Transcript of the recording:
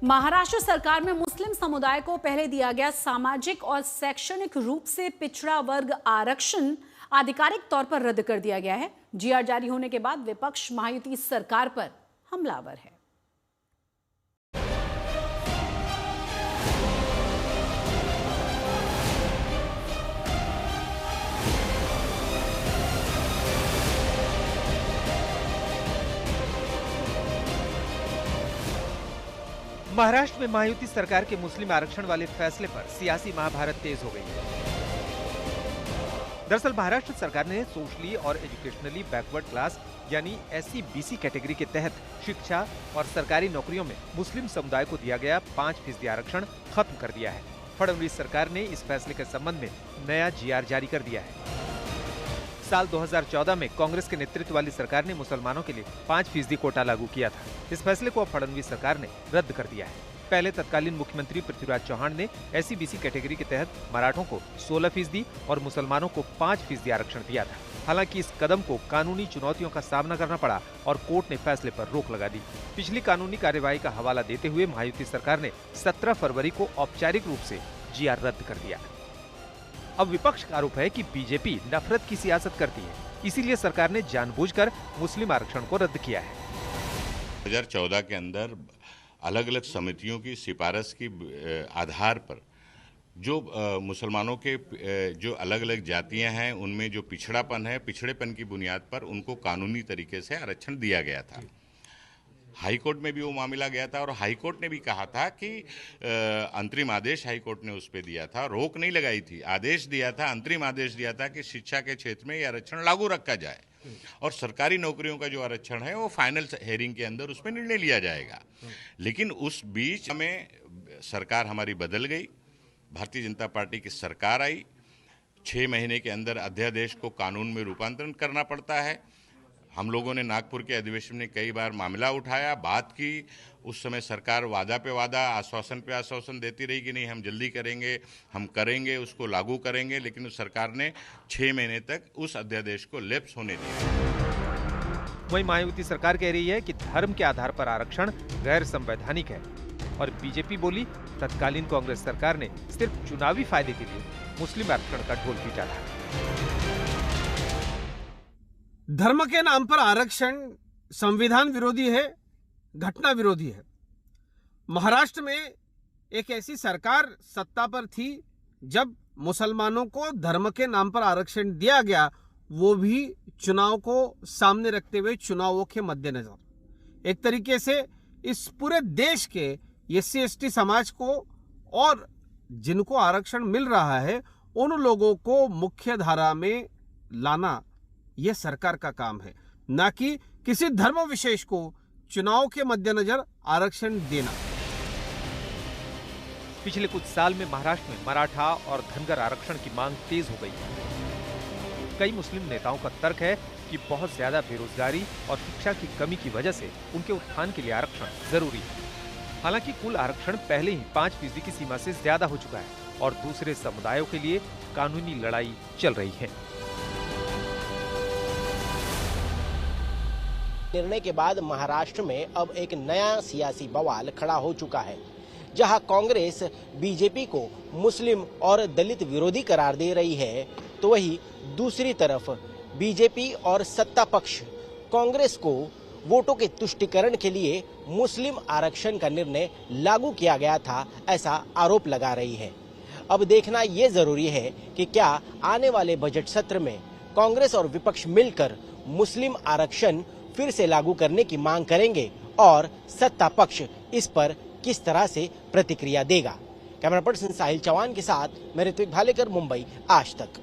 महाराष्ट्र सरकार में मुस्लिम समुदाय को पहले दिया गया सामाजिक और शैक्षणिक रूप से पिछड़ा वर्ग आरक्षण आधिकारिक तौर पर रद्द कर दिया गया है। जीआर जारी होने के बाद विपक्ष महायुति सरकार पर हमलावर है। महाराष्ट्र में महायुति सरकार के मुस्लिम आरक्षण वाले फैसले पर सियासी महाभारत तेज हो गई है। दरअसल महाराष्ट्र सरकार ने सोशली और एजुकेशनली बैकवर्ड क्लास यानी SC/BC कैटेगरी के तहत शिक्षा और सरकारी नौकरियों में मुस्लिम समुदाय को दिया गया 5% आरक्षण खत्म कर दिया है। फडणवीस सरकार ने इस फैसले के संबंध में नया GR जारी कर दिया है। साल 2014 में कांग्रेस के नेतृत्व वाली सरकार ने मुसलमानों के लिए 5% कोटा लागू किया था। इस फैसले को अब फडणवीस सरकार ने रद्द कर दिया है। पहले तत्कालीन मुख्यमंत्री पृथ्वीराज चौहान ने SC/BC कैटेगरी के तहत मराठों को 16% और मुसलमानों को 5% आरक्षण दिया था। हालांकि इस कदम को कानूनी चुनौतियों का सामना करना पड़ा और कोर्ट ने फैसले पर रोक लगा दी। पिछली कानूनी कार्यवाही का हवाला देते हुए महायुति सरकार ने 17 फरवरी को औपचारिक रूप से GR रद्द कर दिया। अब विपक्ष का आरोप है कि बीजेपी नफरत की सियासत करती है, इसीलिए सरकार ने जानबूझकर मुस्लिम आरक्षण को रद्द किया है। 2014 के अंदर अलग अलग समितियों की सिफारिश की आधार पर जो मुसलमानों के जो अलग अलग जातियां हैं उनमें जो पिछड़ापन है, पिछड़ेपन की बुनियाद पर उनको कानूनी तरीके से आरक्षण दिया गया था। हाई कोर्ट में भी वो मामला गया था और हाई कोर्ट ने भी कहा था कि अंतरिम आदेश हाई कोर्ट ने उस पर दिया था, रोक नहीं लगाई थी, आदेश दिया था, अंतरिम आदेश दिया था कि शिक्षा के क्षेत्र में ये आरक्षण लागू रखा जाए और सरकारी नौकरियों का जो आरक्षण है वो फाइनल हेयरिंग के अंदर उस पर निर्णय लिया जाएगा। लेकिन उस बीच में सरकार हमारी बदल गई, भारतीय जनता पार्टी की सरकार आई। 6 महीने के अंदर अध्यादेश को कानून में रूपांतरण करना पड़ता है। हम लोगों ने नागपुर के अधिवेशन में कई बार मामला उठाया, बात की। उस समय सरकार वादा पे वादा, आश्वासन पे आश्वासन देती रही कि नहीं हम जल्दी करेंगे, हम करेंगे, उसको लागू करेंगे, लेकिन उस सरकार ने 6 महीने तक उस अध्यादेश को लैप्स होने दिया। वहीं महायुति सरकार कह रही है कि धर्म के आधार पर आरक्षण गैर संवैधानिक है और बीजेपी बोली तत्कालीन कांग्रेस सरकार ने सिर्फ चुनावी फायदे के लिए मुस्लिम आरक्षण का ढोल पीटा था। धर्म के नाम पर आरक्षण संविधान विरोधी है, घटना विरोधी है। महाराष्ट्र में एक ऐसी सरकार सत्ता पर थी जब मुसलमानों को धर्म के नाम पर आरक्षण दिया गया, वो भी चुनाव को सामने रखते हुए, चुनावों के मद्देनजर। एक तरीके से इस पूरे देश के SC/ST समाज को और जिनको आरक्षण मिल रहा है उन लोगों को मुख्य धारा में लाना यह सरकार का काम है, ना कि किसी धर्म विशेष को चुनाव के मद्देनजर आरक्षण देना। पिछले कुछ साल में महाराष्ट्र में मराठा और धनगर आरक्षण की मांग तेज हो गई है। कई मुस्लिम नेताओं का तर्क है कि बहुत ज्यादा बेरोजगारी और शिक्षा की कमी की वजह से उनके उत्थान के लिए आरक्षण जरूरी है। हालांकि कुल आरक्षण पहले ही 5% की सीमा से ज्यादा हो चुका है और दूसरे समुदायों के लिए कानूनी लड़ाई चल रही है। निर्णय के बाद महाराष्ट्र में अब एक नया सियासी बवाल खड़ा हो चुका है, जहां कांग्रेस बीजेपी को मुस्लिम और दलित विरोधी करार दे रही है, तो वहीं दूसरी तरफ बीजेपी और सत्ता पक्ष कांग्रेस को वोटों के तुष्टीकरण के लिए मुस्लिम आरक्षण का निर्णय लागू किया गया था ऐसा आरोप लगा रही है। अब देखना ये जरूरी है कि क्या आने वाले बजट सत्र में कांग्रेस और विपक्ष मिलकर मुस्लिम आरक्षण फिर से लागू करने की मांग करेंगे और सत्ता पक्ष इस पर किस तरह से प्रतिक्रिया देगा। कैमरा पर्सन साहिल चौहान के साथ मैं ऋत्विक भालेकर, मुंबई, आज तक।